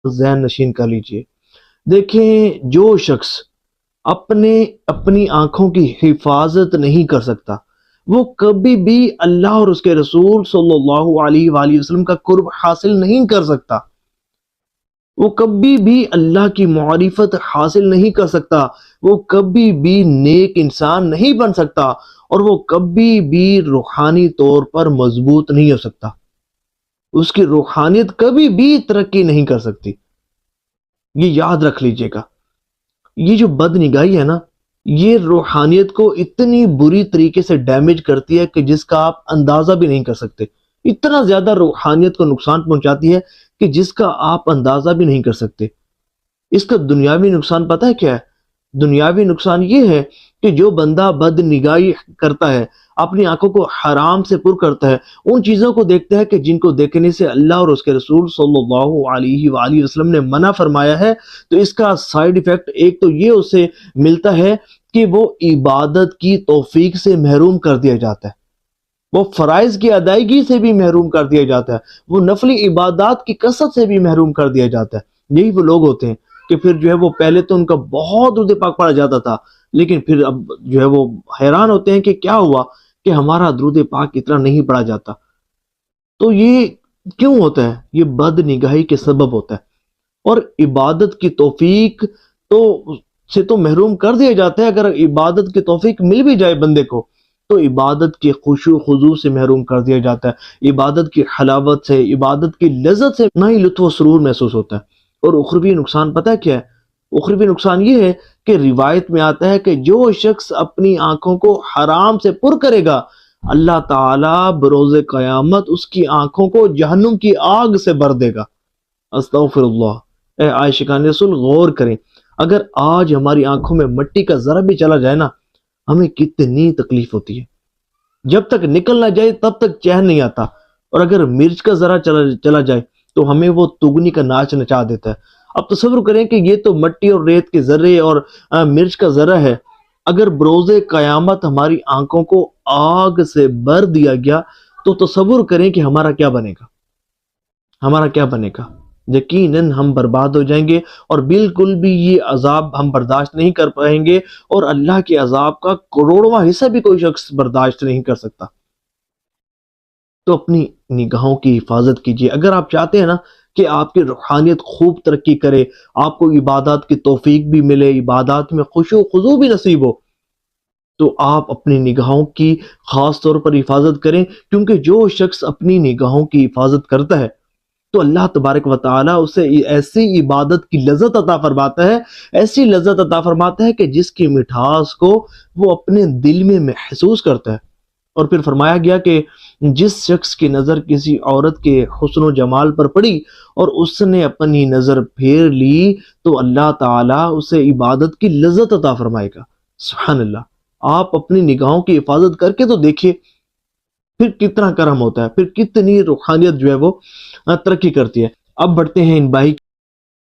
ذہن نشین کر لیجئے۔ دیکھیں، جو شخص اپنی آنکھوں کی حفاظت نہیں کر سکتا، وہ کبھی بھی اللہ اور اس کے رسول صلی اللہ علیہ وآلہ وسلم کا قرب حاصل نہیں کر سکتا، وہ کبھی بھی اللہ کی معرفت حاصل نہیں کر سکتا، وہ کبھی بھی نیک انسان نہیں بن سکتا، اور وہ کبھی بھی روحانی طور پر مضبوط نہیں ہو سکتا۔ اس کی روحانیت کبھی بھی ترقی نہیں کر سکتی۔ یہ یاد رکھ لیجئے گا۔ یہ جو بد نگاہی ہے نا، یہ روحانیت کو اتنی بری طریقے سے ڈیمیج کرتی ہے کہ جس کا آپ اندازہ بھی نہیں کر سکتے۔ اتنا زیادہ روحانیت کو نقصان پہنچاتی ہے کہ جس کا آپ اندازہ بھی نہیں کر سکتے۔ اس کا دنیاوی نقصان پتہ ہے کیا ہے؟ دنیاوی نقصان یہ ہے کہ جو بندہ بد نگاہی کرتا ہے، اپنی آنکھوں کو حرام سے پر کرتا ہے، ان چیزوں کو دیکھتا ہے کہ جن کو دیکھنے سے اللہ اور اس کے رسول صلی اللہ علیہ وآلہ وسلم نے منع فرمایا ہے، تو اس کا سائیڈ ایفیکٹ ایک تو یہ اسے ملتا ہے کہ وہ عبادت کی توفیق سے محروم کر دیا جاتا ہے، وہ فرائض کی ادائیگی سے بھی محروم کر دیا جاتا ہے، وہ نفلی عبادات کی کثرت سے بھی محروم کر دیا جاتا ہے۔ یہی وہ لوگ ہوتے ہیں کہ پھر جو ہے وہ پہلے تو ان کا بہت درود پاک پڑھا جاتا تھا، لیکن پھر اب جو ہے وہ حیران ہوتے ہیں کہ کیا ہوا کہ ہمارا درود پاک اتنا نہیں پڑھا جاتا۔ تو یہ کیوں ہوتا ہے؟ یہ بد نگاہی کے سبب ہوتا ہے، اور عبادت کی توفیق تو محروم کر دیا جاتا ہے۔ اگر عبادت کی توفیق مل بھی جائے بندے کو، تو عبادت کے خشوع و خضوع سے محروم کر دیا جاتا ہے، عبادت کی حلاوت سے، عبادت کی لذت سے نہ ہی لطف و سرور محسوس ہوتا ہے۔ اور اخروی نقصان پتہ ہے کیا ہے؟ اخروی نقصان یہ ہے کہ روایت میں آتا ہے کہ جو شخص اپنی آنکھوں کو حرام سے پر کرے گا، اللہ تعالیٰ بروز قیامت اس کی آنکھوں کو جہنم کی آگ سے بھر دے گا۔ استغفر اللہ۔ اے عاشقان رسول، غور کریں، اگر آج ہماری آنکھوں میں مٹی کا ذرہ بھی چلا جائے نا، ہمیں کتنی تکلیف ہوتی ہے۔ جب تک نکل نہ جائے تب تک چین نہیں آتا، اور اگر مرچ کا ذرہ چلا جائے تو ہمیں وہ تگنی کا ناچ نچا دیتا ہے۔ اب تصور کریں کہ یہ تو مٹی اور ریت کے ذرے اور مرچ کا ذرہ ہے، اگر بروز قیامت ہماری آنکھوں کو آگ سے بھر دیا گیا تو تصور کریں کہ ہمارا کیا بنے گا، ہمارا کیا بنے گا۔ یقیناً ہم برباد ہو جائیں گے، اور بالکل بھی یہ عذاب ہم برداشت نہیں کر پائیں گے، اور اللہ کے عذاب کا کروڑواں حصہ بھی کوئی شخص برداشت نہیں کر سکتا۔ تو اپنی نگاہوں کی حفاظت کیجیے۔ اگر آپ چاہتے ہیں نا کہ آپ کی روحانیت خوب ترقی کرے، آپ کو عبادات کی توفیق بھی ملے، عبادات میں خشوع و خضوع بھی نصیب ہو، تو آپ اپنی نگاہوں کی خاص طور پر حفاظت کریں، کیونکہ جو شخص اپنی نگاہوں کی حفاظت کرتا ہے تو اللہ تبارک و تعالیٰ اسے ایسی عبادت کی لذت عطا فرماتا ہے، ایسی لذت عطا فرماتا ہے کہ جس کی مٹھاس کو وہ اپنے دل میں محسوس کرتا ہے۔ اور پھر فرمایا گیا کہ جس شخص کی نظر کسی عورت کے حسن و جمال پر پڑی اور اس نے اپنی نظر پھیر لی، تو اللہ تعالیٰ اسے عبادت کی لذت عطا فرمائے گا۔ سبحان اللہ۔ آپ اپنی نگاہوں کی حفاظت کر کے تو دیکھیے، پھر کتنا کرم ہوتا ہے، پھر کتنی روحانیت جو ہے وہ ترقی کرتی ہے۔ اب بڑھتے ہیں ان بھائی